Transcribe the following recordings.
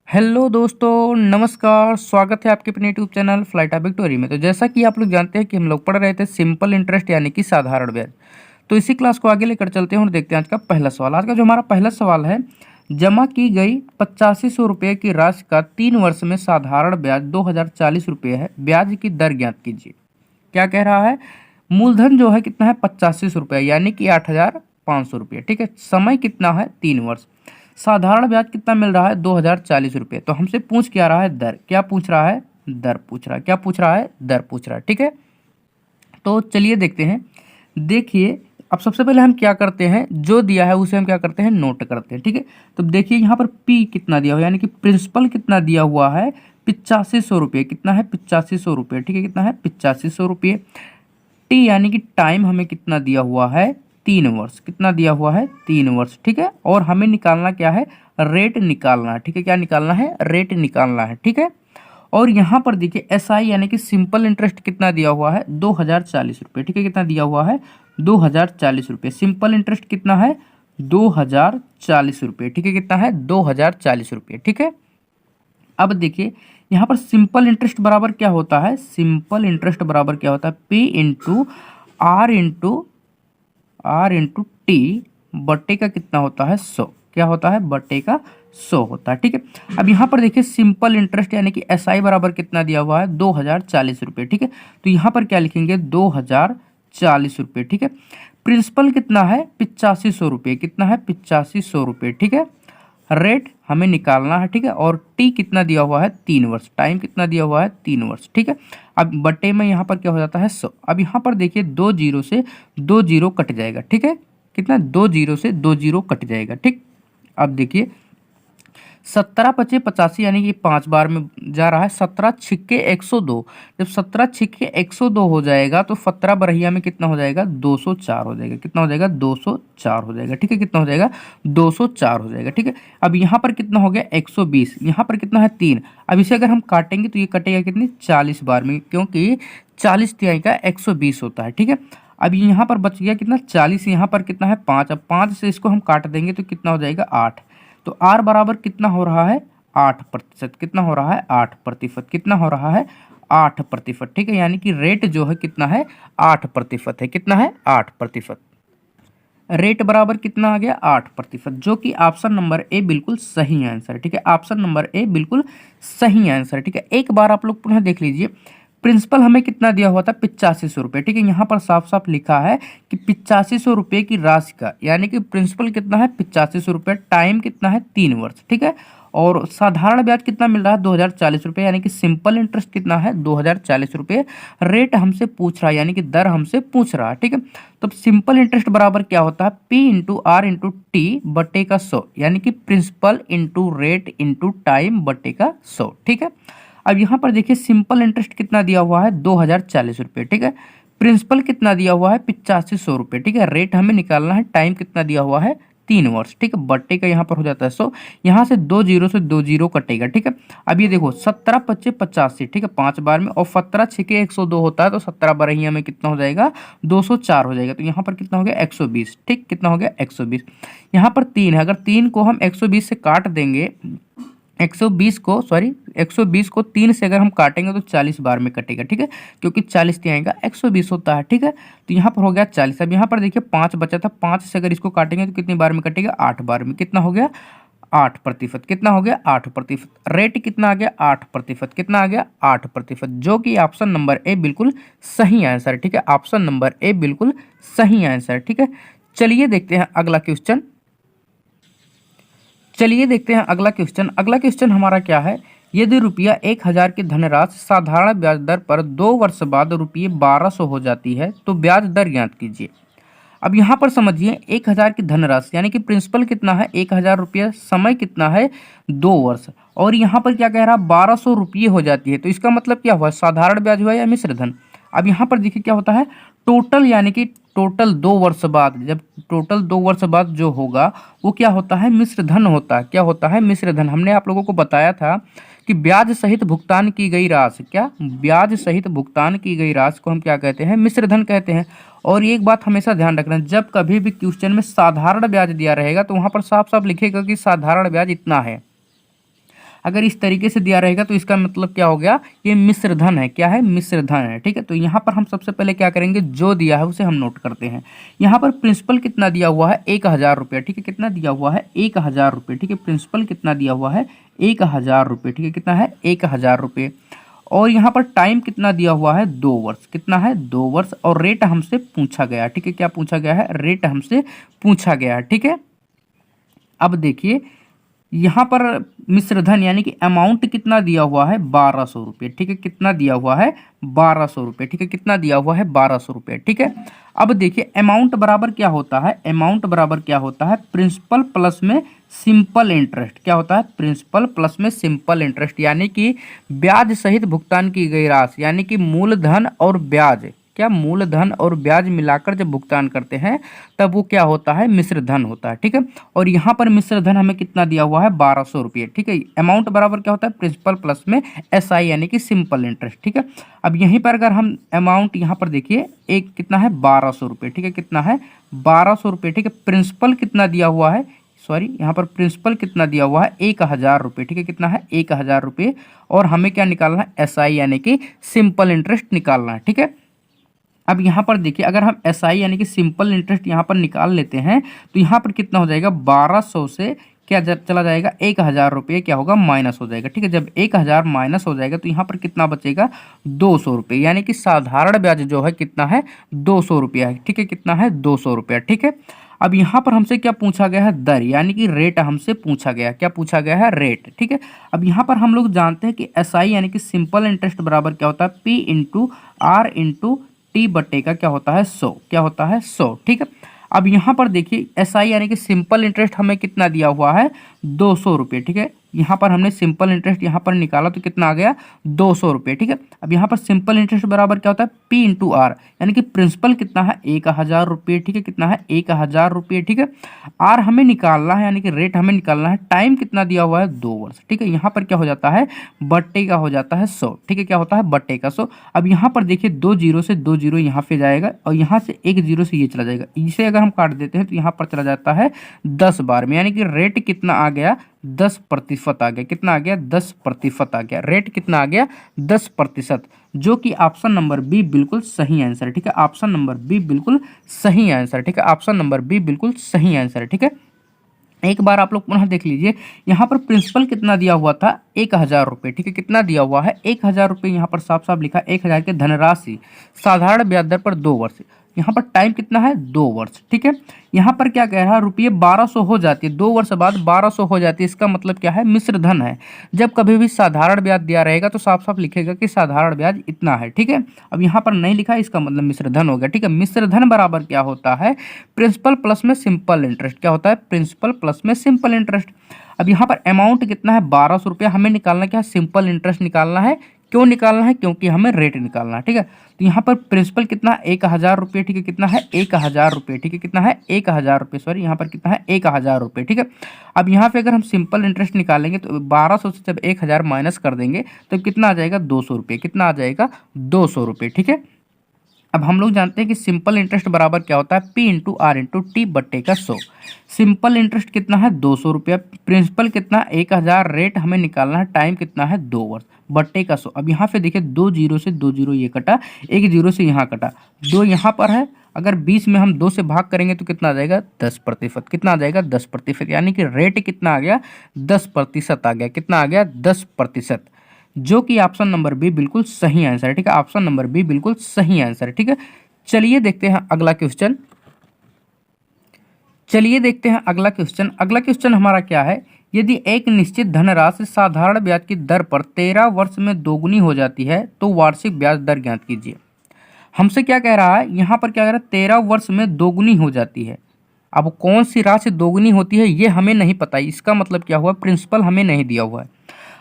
Hello दोस्तों, नमस्कार। स्वागत है आपके अपने यूट्यूब चैनल फ्लाइट विक्टोरी में। तो जैसा कि आप लोग जानते हैं कि हम लोग पढ़ रहे थे सिंपल इंटरेस्ट यानी कि साधारण ब्याज। तो इसी क्लास को आगे लेकर चलते हैं और देखते हैं आज का पहला सवाल। आज का जो हमारा पहला सवाल है, जमा की गई 8500 रुपये की राशि का 3 वर्ष में साधारण ब्याज 2040 रुपये है। ब्याज की दर ज्ञात कीजिए। क्या कह रहा है? मूलधन जो है कितना है? 8500 रुपये यानी कि 8500 रुपये। ठीक है। समय कितना है? 3 वर्ष। साधारण ब्याज कितना मिल रहा है? 2040 रुपये। तो हमसे पूछ क्या रहा है? दर। क्या पूछ रहा है? दर पूछ रहा है। क्या पूछ रहा है? दर पूछ रहा है। ठीक है। तो चलिए देखते हैं। देखिए, अब सबसे पहले हम क्या करते हैं, जो दिया है उसे हम क्या करते हैं? नोट करते हैं। ठीक है। तो देखिए यहाँ पर पी कितना दिया हुआ है, यानी कि प्रिंसिपल कितना दिया हुआ है? 8500 रुपये। कितना है? 8500 रुपये। ठीक है। कितना है? 8500 रुपये। टी यानी कि टाइम हमें कितना दिया हुआ है? 3 वर्ष। कितना दिया हुआ है? 3 वर्ष। ठीक है। और हमें निकालना क्या है? रेट निकालना है। ठीक है। क्या निकालना है? रेट निकालना है। ठीक है। और यहाँ पर देखिए SI यानी कि सिंपल इंटरेस्ट कितना दिया हुआ है? 2040 रुपये। ठीक है। कितना दिया हुआ है? 2040 रुपये। सिंपल इंटरेस्ट कितना है? 2040 रुपये। ठीक है। कितना है? 2040 रुपये। ठीक है। अब देखिए यहाँ पर सिंपल इंटरेस्ट बराबर क्या होता है? सिंपल इंटरेस्ट बराबर क्या होता है? P into R into T बट्टे का कितना होता है? 100। क्या होता है? बट्टे का 100 होता है। ठीक है। अब यहाँ पर देखिए सिंपल इंटरेस्ट यानी कि SI बराबर कितना दिया हुआ है? 2040 रुपये। ठीक है। तो यहाँ पर क्या लिखेंगे? 2040 रुपये। ठीक है। प्रिंसिपल कितना है? 8500 रुपये। कितना है? 8500 रुपये। ठीक है। रेट हमें निकालना है। ठीक है। और टी कितना दिया हुआ है? 3 वर्ष। टाइम कितना दिया हुआ है? 3 वर्ष। ठीक है। अब बट्टे में यहाँ पर क्या हो जाता है? 100। अब यहाँ पर देखिए 2 जीरो से 2 जीरो कट जाएगा। ठीक है। कितना? 2 जीरो से 2 जीरो कट जाएगा। ठीक। अब देखिए 17 पचे 85 यानी कि 5 बार में जा रहा है। 17 छिक्के 102। जब 17 छिक्के 102 हो जाएगा तो 17 बरहिया में कितना हो जाएगा? 204 हो जाएगा। कितना हो जाएगा? 204 हो जाएगा। ठीक है। कितना हो जाएगा? 204 हो जाएगा। ठीक है। अब यहाँ पर कितना हो गया? 120। यहाँ पर कितना है? 3। अब इसे अगर हम काटेंगे तो ये कटेगा कितनी? 40 बार में, क्योंकि 40 तिहाई का 120 होता है। ठीक है। अब यहाँ पर बच गया कितना? 40। यहाँ पर कितना है? 5। अब 5 से इसको हम काट देंगे तो कितना हो जाएगा? 8। तो R बराबर कितना हो रहा है? 8%। कितना हो रहा है? 8%। कितना हो रहा है? 8%। ठीक है। यानी कि रेट जो है कितना है? 8% है। कितना है? 8%। रेट बराबर कितना आ गया? 8%, जो कि ऑप्शन नंबर ए बिल्कुल सही आंसर है। ठीक है। ऑप्शन नंबर ए बिल्कुल सही आंसर है। ठीक है। एक बार आप लोग पुनः देख लीजिए। प्रिंसिपल हमें कितना दिया हुआ था? 8500 रुपये। ठीक है। यहाँ पर साफ साफ लिखा है कि 8500 रुपये की राशि का, यानी कि प्रिंसिपल कितना है? 8500 रुपये। टाइम कितना है? 3 वर्ष। ठीक है। और साधारण ब्याज कितना मिल रहा है? 2040 रुपये, यानी कि सिंपल इंटरेस्ट कितना है? 2040 रुपये। रेट हमसे पूछ रहा है, यानी कि दर हमसे पूछ रहा है। ठीक है। तो सिंपल इंटरेस्ट बराबर क्या होता है? P into R into T बट्टे का 100, यानी कि principal into rate into time बट्टे का 100। ठीक है। अब यहाँ पर देखिए सिंपल इंटरेस्ट कितना दिया हुआ है? 2040 रुपये। ठीक है। प्रिंसिपल कितना दिया हुआ है? 8500 रुपये। ठीक है। रेट हमें निकालना है। टाइम कितना दिया हुआ है? 3 वर्ष। ठीक है। बट्टे का यहाँ पर हो जाता है 100। यहाँ से 2 जीरो से 2 जीरो कटेगा। ठीक है। अब ये देखो 17 पच्चे 85। ठीक है। 5 बार में, और 17 छिके 102 होता है, तो 17 बरहिया में कितना हो जाएगा? 204 हो जाएगा। तो यहाँ पर कितना हो गया? 120। ठीक। कितना हो गया? 120। यहाँ पर 3 है। अगर 3 को हम 120 से काट देंगे, 120 को 3 से अगर हम काटेंगे तो 40 बार में कटेगा। ठीक है। क्योंकि 40 तिहाई का 120 होता है। ठीक है। तो यहाँ पर हो गया 40। अब यहाँ पर देखिए 5 बचा था। 5 से अगर इसको काटेंगे तो कितनी बार में कटेगा? 8 बार में। कितना हो गया? 8%। कितना हो गया? 8%। रेट कितना आ गया? 8%। कितना आ गया? 8%, जो कि ऑप्शन नंबर ए बिल्कुल सही आंसर है। ठीक है। ऑप्शन नंबर ए बिल्कुल सही आंसर। ठीक है। चलिए देखते हैं अगला क्वेश्चन। अगला क्वेश्चन हमारा क्या है? यदि रुपया 1000 की धनराशि साधारण ब्याज दर पर 2 वर्ष बाद रुपये 1200 हो जाती है, तो ब्याज दर ज्ञात कीजिए। अब यहाँ पर समझिए 1000 की धनराशि, यानी कि प्रिंसिपल कितना है? 1000 रुपये। समय कितना है? 2 वर्ष। और यहाँ पर क्या कह रहा है? 1200 रुपये हो जाती है। तो इसका मतलब क्या हुआ? साधारण ब्याज हुआ या मिश्र धन? अब यहाँ पर देखिए क्या होता है? टोटल, यानी कि टोटल 2 वर्ष बाद, जब टोटल 2 वर्ष बाद जो होगा वो क्या होता है? मिश्र धन होता है। क्या होता है? मिश्र धन। हमने आप लोगों को बताया था कि ब्याज सहित भुगतान की गई राशि, क्या? ब्याज सहित भुगतान की गई राशि को हम क्या कहते हैं? मिश्र धन कहते हैं। और एक बात हमेशा ध्यान रखना, जब कभी भी क्वेश्चन में साधारण ब्याज दिया रहेगा तो वहां पर साफ साफ लिखेगा कि साधारण ब्याज इतना है। अगर इस तरीके से दिया रहेगा तो इसका मतलब क्या हो गया, ये मिश्र धन है। क्या है, मिश्र धन है। ठीक है, तो यहाँ पर हम सबसे पहले क्या करेंगे, जो दिया है उसे हम नोट करते हैं। यहाँ पर प्रिंसिपल कितना दिया हुआ है, 1000 रुपये। ठीक है, कितना दिया हुआ है, 1000 रुपये। ठीक है, प्रिंसिपल कितना दिया हुआ है, 1000 रुपये। ठीक है, कितना है, 1000 रुपये। और यहाँ पर टाइम कितना दिया हुआ है, 2 वर्ष। कितना है, 2 वर्ष। और रेट हमसे पूछा गया। ठीक है, क्या पूछा गया है, रेट हमसे पूछा गया। ठीक है, अब देखिए यहाँ पर मिश्रधन यानी कि अमाउंट कितना दिया हुआ है, 1200 रुपये। ठीक है, कितना दिया हुआ है, 1200 रुपये। ठीक है, कितना दिया हुआ है, 1200 रुपये। ठीक है, अब देखिए अमाउंट बराबर क्या होता है, अमाउंट बराबर क्या होता है, प्रिंसिपल प्लस में सिंपल इंटरेस्ट। क्या होता है, प्रिंसिपल प्लस में सिंपल इंटरेस्ट, यानी कि ब्याज सहित भुगतान की गई राशि, यानी कि मूलधन और ब्याज, क्या मूलधन और ब्याज मिलाकर जब भुगतान करते हैं तब वो क्या होता है, मिश्र धन होता है। ठीक है, और यहाँ पर मिश्र धन हमें कितना दिया हुआ है, 1200 रुपये। ठीक है, अमाउंट बराबर क्या होता है, प्रिंसिपल प्लस में SI यानी कि सिंपल इंटरेस्ट। ठीक है, अब यहीं पर अगर हम अमाउंट यहाँ पर देखिए, एक कितना है, 1200 रुपये। ठीक है, कितना है, 1200 रुपये। ठीक है, प्रिंसिपल कितना दिया हुआ है, सॉरी यहाँ पर प्रिंसिपल कितना दिया हुआ है, 1000 रुपये। ठीक है, कितना है, 1000 रुपये। और हमें क्या निकालना है, SI यानी कि सिंपल इंटरेस्ट निकालना है। ठीक है, अब यहाँ पर देखिए अगर हम SI यानी कि सिंपल इंटरेस्ट यहाँ पर निकाल लेते हैं तो यहाँ पर कितना हो जाएगा, 1200 से क्या चला जाएगा, 1000 रुपये क्या होगा, माइनस हो जाएगा। ठीक है, जब 1000 माइनस हो जाएगा तो यहाँ पर कितना बचेगा, 200 रुपये, यानी कि साधारण ब्याज जो है कितना है, 200 रुपया है। ठीक है, कितना है, 200 रुपया। ठीक है, अब यहाँ पर हमसे क्या पूछा गया है, दर, यानी कि रेट हमसे पूछा गया। क्या पूछा गया है, रेट। ठीक है, अब यहाँ पर हम लोग जानते हैं कि SI यानी कि सिंपल इंटरेस्ट बराबर क्या होता है, P into R into T बट्टे का क्या होता है, 100। क्या होता है, 100। ठीक है, अब यहाँ पर देखिए SI यानी कि सिंपल इंटरेस्ट हमें कितना दिया हुआ है, 200 रुपये। ठीक है, यहाँ पर हमने सिंपल इंटरेस्ट यहाँ पर निकाला तो कितना आ गया, 200 रुपये। ठीक है, अब यहाँ पर सिंपल इंटरेस्ट बराबर क्या होता है, P इंटू R, यानी कि प्रिंसिपल कितना है, 1000 रुपये। ठीक है, कितना है, 1000 रुपये। ठीक है, R हमें निकालना है यानी कि रेट हमें निकालना है। टाइम कितना दिया हुआ है, 2 वर्ष। ठीक है, यहाँ पर क्या हो जाता है, बट्टे का हो जाता है 100। ठीक है, क्या होता है, बट्टे का 100। अब यहाँ पर देखिए 2 जीरो से 2 जीरो यहाँ पे जाएगा और यहाँ से 1 जीरो से ये चला जाएगा। इसे अगर हम काट देते हैं तो यहाँ पर चला जाता है 10 बार में, यानी कि रेट कितना आ गया, 10% आ गया। कितना आ गया, 10% आ गया। रेट कितना आ गया, 10%, जो कि ऑप्शन नंबर बी बिल्कुल सही आंसर है। ठीक है, ऑप्शन नंबर बी बिल्कुल सही आंसर। ठीक है, ऑप्शन नंबर बी बिल्कुल सही आंसर है। ठीक है, एक बार आप लोग पुनः देख लीजिए, यहाँ पर प्रिंसिपल कितना दिया हुआ था, 1000 रुपये। ठीक है, कितना दिया हुआ है, 1000 रुपये। यहाँ पर साफ साफ लिखा 1000 की धनराशि, साधारण ब्याज दर पर 2 वर्ष। यहाँ पर टाइम कितना है, 2 वर्ष। ठीक है, यहाँ पर क्या कह रहा है, रुपये 1200 हो जाती है, 2 वर्ष बाद 1200 हो जाती है। इसका मतलब क्या है, मिश्र धन है। जब कभी भी साधारण ब्याज दिया रहेगा तो साफ साफ लिखेगा कि साधारण ब्याज इतना है। ठीक है, अब यहाँ पर नहीं लिखा, इसका मतलब मिश्र धन हो गया। ठीक है, मिश्र धन बराबर क्या होता है, प्रिंसिपल प्लस में सिंपल इंटरेस्ट। क्या होता है, प्रिंसिपल प्लस में सिंपल इंटरेस्ट। अब यहाँ पर अमाउंट कितना है, 1200 रुपया। हमें निकालना क्या है, सिंपल इंटरेस्ट निकालना है। क्यों निकालना है, क्योंकि हमें रेट निकालना है। ठीक है, तो यहाँ पर प्रिंसिपल कितना है, 1000 रुपये। ठीक है, कितना है, 1000 रुपये। ठीक है, कितना है, 1000 रुपये, सॉरी यहाँ पर कितना है, 1000 रुपये। ठीक है, अब यहाँ पे अगर हम सिंपल इंटरेस्ट निकालेंगे तो 1200 से जब 1000 माइनस कर देंगे तो कितना आ जाएगा, 200 रुपये। कितना आ जाएगा, 200 रुपये। ठीक है, अब हम लोग जानते हैं कि सिंपल इंटरेस्ट बराबर क्या होता है, P into R into T बट्टे का 100। सिंपल इंटरेस्ट कितना है, 200 रुपया। प्रिंसिपल कितना, 1000। रेट हमें निकालना है। टाइम कितना है, 2 वर्ष, बट्टे का 100। अब यहाँ पे देखिए 2 जीरो से 2 जीरो ये कटा, 1 जीरो से यहाँ कटा, 2 यहाँ पर है। अगर 20 में हम 2 से भाग करेंगे तो कितना आ जाएगा, 10%। कितना आ जाएगा, 10%, यानी कि रेट कितना आ गया, 10% आ गया। कितना आ गया, 10%, जो कि ऑप्शन नंबर बी बिल्कुल सही आंसर है। ठीक है, ऑप्शन नंबर बी बिल्कुल सही आंसर है। ठीक है, चलिए देखते हैं अगला क्वेश्चन। चलिए देखते हैं अगला क्वेश्चन। अगला क्वेश्चन हमारा क्या है, यदि एक निश्चित धनराशि साधारण ब्याज की दर पर 13 वर्ष में दोगुनी हो जाती है तो वार्षिक ब्याज दर ज्ञात कीजिए। हमसे क्या कह रहा है, यहाँ पर क्या कह रहा है, 13 वर्ष में दोगुनी हो जाती है। अब कौन सी राशि दोगुनी होती है ये हमें नहीं पता। इसका मतलब क्या हुआ, प्रिंसिपल हमें नहीं दिया हुआ है।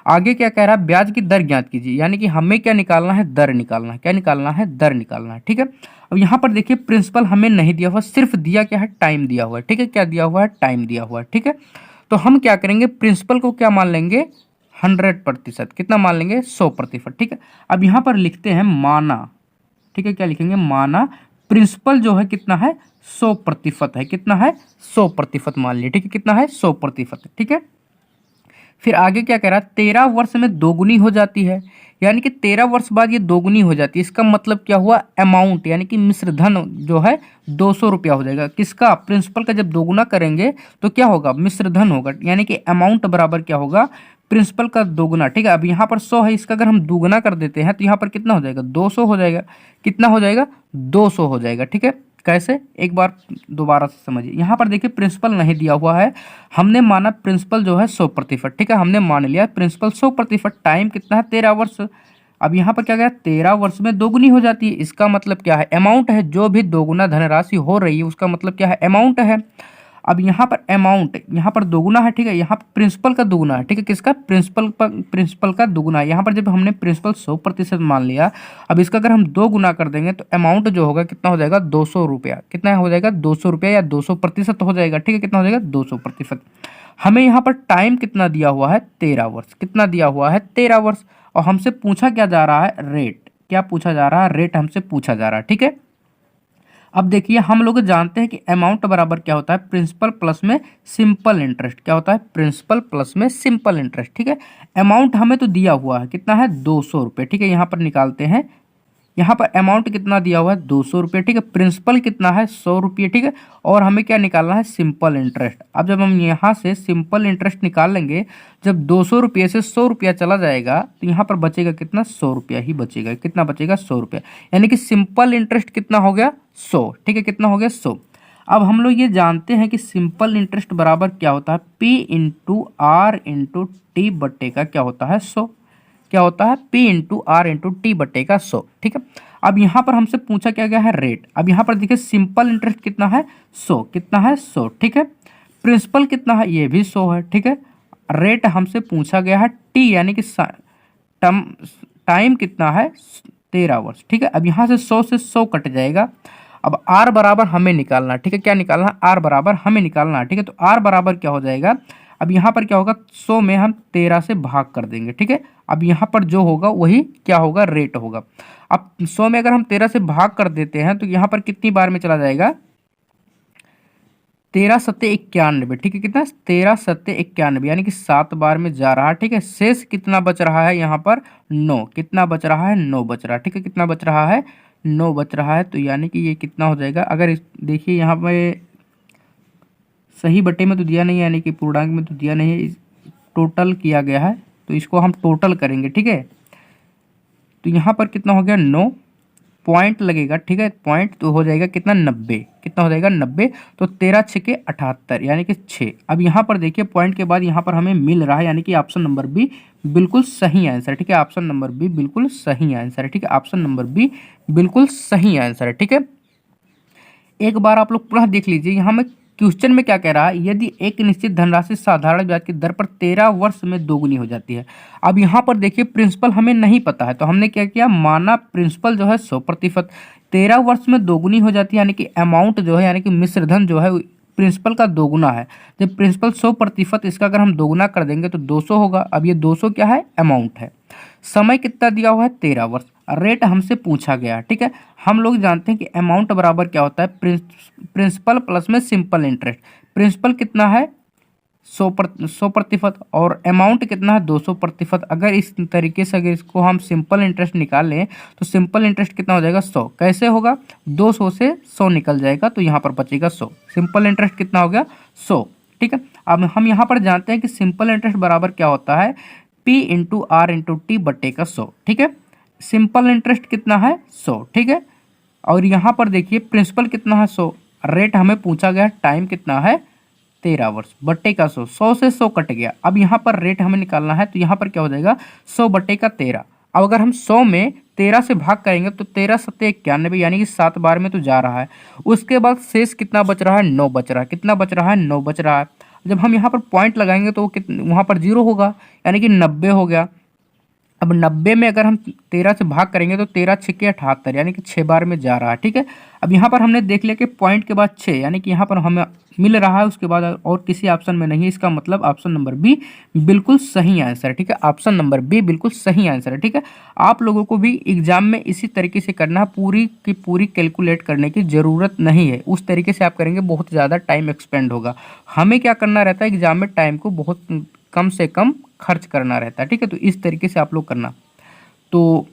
आगे क्या कह रहा है, ब्याज की दर ज्ञात कीजिए, यानी कि हमें क्या निकालना है, दर निकालना है। क्या निकालना है, दर निकालना है। ठीक है, अब यहाँ पर देखिए प्रिंसिपल हमें नहीं दिया हुआ, सिर्फ दिया क्या है, टाइम दिया हुआ है। ठीक है, क्या दिया हुआ है, टाइम दिया हुआ है। ठीक है, तो हम क्या करेंगे, प्रिंसिपल को क्या मान लेंगे, 100%। कितना मान लेंगे, 100%। ठीक है, अब यहाँ पर लिखते हैं माना। ठीक है, क्या लिखेंगे, माना प्रिंसिपल जो है कितना है, 100% है। कितना है, 100% मान लिया। ठीक है, कितना है, 100%। ठीक है, फिर आगे क्या कह रहा है, 13 वर्ष में दोगुनी हो जाती है, यानी कि 13 वर्ष बाद ये दोगुनी हो जाती है। इसका मतलब क्या हुआ, अमाउंट यानी कि मिश्र धन जो है 200 रुपया हो जाएगा। किसका, प्रिंसिपल का जब दोगुना करेंगे तो क्या होगा, मिश्र धन होगा, यानी कि अमाउंट बराबर क्या होगा, प्रिंसिपल का दोगुना। ठीक है, अब यहाँ पर 100 है, इसका अगर हम दोगुना कर देते हैं तो यहाँ पर कितना हो जाएगा, 200 हो जाएगा। कितना हो जाएगा, 200 हो जाएगा। ठीक है, कैसे, एक बार दोबारा से समझिए। यहाँ पर देखिए प्रिंसिपल नहीं दिया हुआ है, हमने माना प्रिंसिपल जो है 100%। ठीक है, हमने मान लिया प्रिंसिपल 100%, टाइम कितना है, 13 वर्ष। अब यहाँ पर क्या गया, 13 वर्ष में दोगुनी हो जाती है। इसका मतलब क्या है, अमाउंट है, जो भी दोगुना धनराशि हो रही है उसका मतलब क्या है, अमाउंट है। अब यहाँ पर अमाउंट, यहाँ पर दोगुना है। ठीक है, यहाँ पर प्रिंसिपल का दोगुना है। ठीक है, किसका, प्रिंसिपल का दोगुना है। यहाँ पर जब हमने प्रिंसिपल 100% मान लिया, अब इसका अगर हम 2 गुना कर देंगे तो अमाउंट जो होगा कितना हो जाएगा, 200 रुपया। कितना हो जाएगा, 200 रुपया या 200% हो जाएगा। ठीक है, कितना हो जाएगा, 200%। हमें यहाँ पर टाइम कितना दिया हुआ है, 13 वर्ष। कितना दिया हुआ है, 13 वर्ष। और हमसे पूछा क्या जा रहा है, रेट। क्या पूछा जा रहा है, रेट हमसे पूछा जा रहा है। ठीक है, अब देखिए हम लोग जानते हैं कि अमाउंट बराबर क्या होता है, प्रिंसिपल प्लस में सिंपल इंटरेस्ट। क्या होता है, प्रिंसिपल प्लस में सिंपल इंटरेस्ट। ठीक है, अमाउंट हमें तो दिया हुआ है, कितना है, 200 रुपये। ठीक है, यहाँ पर निकालते हैं, यहाँ पर अमाउंट कितना दिया हुआ है, 200 रुपये। ठीक है, प्रिंसिपल कितना है, 100 रुपये। ठीक है, और हमें क्या निकालना है, सिंपल इंटरेस्ट। अब जब हम यहाँ से सिंपल इंटरेस्ट निकाल लेंगे, जब 200 रुपये से 100 रुपया चला जाएगा तो यहाँ पर बचेगा कितना, 100 रुपया ही बचेगा। कितना बचेगा, 100 रुपया, यानी कि सिंपल इंटरेस्ट कितना हो गया, 100। ठीक है, कितना हो गया, 100। अब हम लोग ये जानते हैं कि सिंपल इंटरेस्ट बराबर क्या होता है, P into R into T बट्टे का क्या होता है, 100। क्या होता है, P into R into T बट्टे का 100। ठीक है, अब यहाँ पर हमसे पूछा क्या गया है, रेट। अब यहाँ पर देखिए सिंपल इंटरेस्ट कितना है, 100। कितना है, 100। ठीक है, प्रिंसिपल कितना है, ये भी 100 है। ठीक है, रेट हमसे पूछा गया है, टी यानी कि टाइम कितना है, 13 वर्ष। ठीक है, अब यहाँ से 100 से 100 कट जाएगा। अब आर बराबर हमें निकालना। ठीक है, क्या निकालना, आर बराबर हमें निकालना। ठीक है, तो आर बराबर क्या हो जाएगा, अब यहाँ पर क्या होगा, 100 में हम 13 से भाग कर देंगे। ठीक है, अब यहाँ पर जो होगा वही क्या होगा, रेट होगा। अब 100 में अगर हम 13 से भाग कर देते हैं तो यहाँ पर कितनी बार में चला जाएगा, 13 सत्ते 91। ठीक है, कितना, 13 सत्ते 91, यानी कि 7 बार में जा रहा है। ठीक है, शेष कितना बच रहा है, यहाँ पर 9। कितना बच रहा है, 9 बच रहा है। ठीक है, कितना बच रहा है, 9 बच रहा है। तो यानी कि ये कितना हो जाएगा, अगर देखिए यहाँ पे सही बट्टे में तो दिया नहीं है, यानी कि पूर्णांक में तो दिया नहीं है, टोटल किया गया है, तो इसको हम टोटल करेंगे। ठीक है, तो यहाँ पर कितना हो गया, 9 पॉइंट लगेगा। ठीक है, पॉइंट तो हो जाएगा कितना, 90। कितना हो जाएगा, 90। तो 13 6 78, यानी कि 6। अब यहाँ पर देखिए पॉइंट के बाद यहाँ पर हमें मिल रहा है, यानी कि ऑप्शन नंबर बी बिल्कुल सही आंसर। ठीक है, ऑप्शन नंबर बी बिल्कुल सही आंसर है। ठीक है, ऑप्शन नंबर बी बिल्कुल सही आंसर है। ठीक है, एक बार आप लोग पुनः देख लीजिए, यहाँ में क्वेश्चन में क्या कह रहा है, यदि एक निश्चित धनराशि साधारण ब्याज की दर पर 13 वर्ष में दोगुनी हो जाती है। अब यहाँ पर देखिए प्रिंसिपल हमें नहीं पता है, तो हमने क्या किया, माना प्रिंसिपल जो है 100%, 13 वर्ष में दोगुनी हो जाती है, यानी कि अमाउंट जो है, यानी कि मिश्र धन जो है प्रिंसिपल का दोगुना है। जब प्रिंसिपल 100%, इसका अगर हम दोगुना कर देंगे तो 200 होगा। अब ये 200 क्या है, अमाउंट है। समय कितना दिया हुआ है, 13 वर्ष। रेट हमसे पूछा गया। ठीक है, हम लोग जानते हैं कि अमाउंट बराबर क्या होता है, प्रिंसिपल प्लस में सिंपल इंटरेस्ट। प्रिंसिपल कितना है, 100%, और अमाउंट कितना है, 200%। अगर इस तरीके से अगर इसको हम सिंपल इंटरेस्ट निकाल लें तो सिंपल इंटरेस्ट कितना हो जाएगा, 100। कैसे होगा, 200 से 100 निकल जाएगा तो यहाँ पर बचेगा 100। सिंपल इंटरेस्ट कितना हो गया, 100। ठीक है, अब हम यहाँ पर जानते हैं कि सिंपल इंटरेस्ट बराबर क्या होता है, P into R into T बट्टे का 100। ठीक है, सिंपल इंटरेस्ट कितना है, 100। ठीक है, और यहाँ पर देखिए प्रिंसिपल कितना है, 100। रेट हमें पूछा गया, टाइम कितना है, 13 वर्ष, बट्टे का 100। 100 से 100 कट गया। अब यहाँ पर रेट हमें निकालना है, तो यहाँ पर क्या हो जाएगा, 100 बट्टे का 13। अब अगर हम 100 में 13 से भाग करेंगे तो 13 सत्ते 91, यानी कि 7 बार में तो जा रहा है। उसके बाद शेष कितना बच रहा है, 9 बच रहा है। कितना बच रहा है, 9 बच रहा है। जब हम यहाँ पर पॉइंट लगाएंगे तो वहाँ पर 0 होगा, यानी कि 90 हो गया। अब 90 में अगर हम 13 से भाग करेंगे तो 13 6 78, यानी कि 6 बार में जा रहा है। ठीक है, अब यहाँ पर हमने देख लिया कि पॉइंट के बाद 6, यानी कि यहाँ पर हमें मिल रहा है, उसके बाद और किसी ऑप्शन में नहीं। इसका मतलब ऑप्शन नंबर बी बिल्कुल सही आंसर है। ठीक है, ऑप्शन नंबर बी बिल्कुल सही आंसर है। ठीक है, आप लोगों को भी एग्जाम में इसी तरीके से करना है, पूरी की पूरी कैलकुलेट करने की ज़रूरत नहीं है। उस तरीके से आप करेंगे बहुत ज़्यादा टाइम एक्सपेंड होगा। हमें क्या करना रहता है, एग्जाम में टाइम को बहुत कम से कम खर्च करना रहता है, ठीक है। तो इस तरीके से आप लोग करना। तो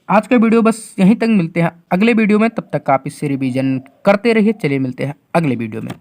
आज का वीडियो बस यहीं तक, मिलते हैं अगले वीडियो में, तब तक आप इससे रिवीजन करते रहिए। चलिए मिलते हैं अगले वीडियो में।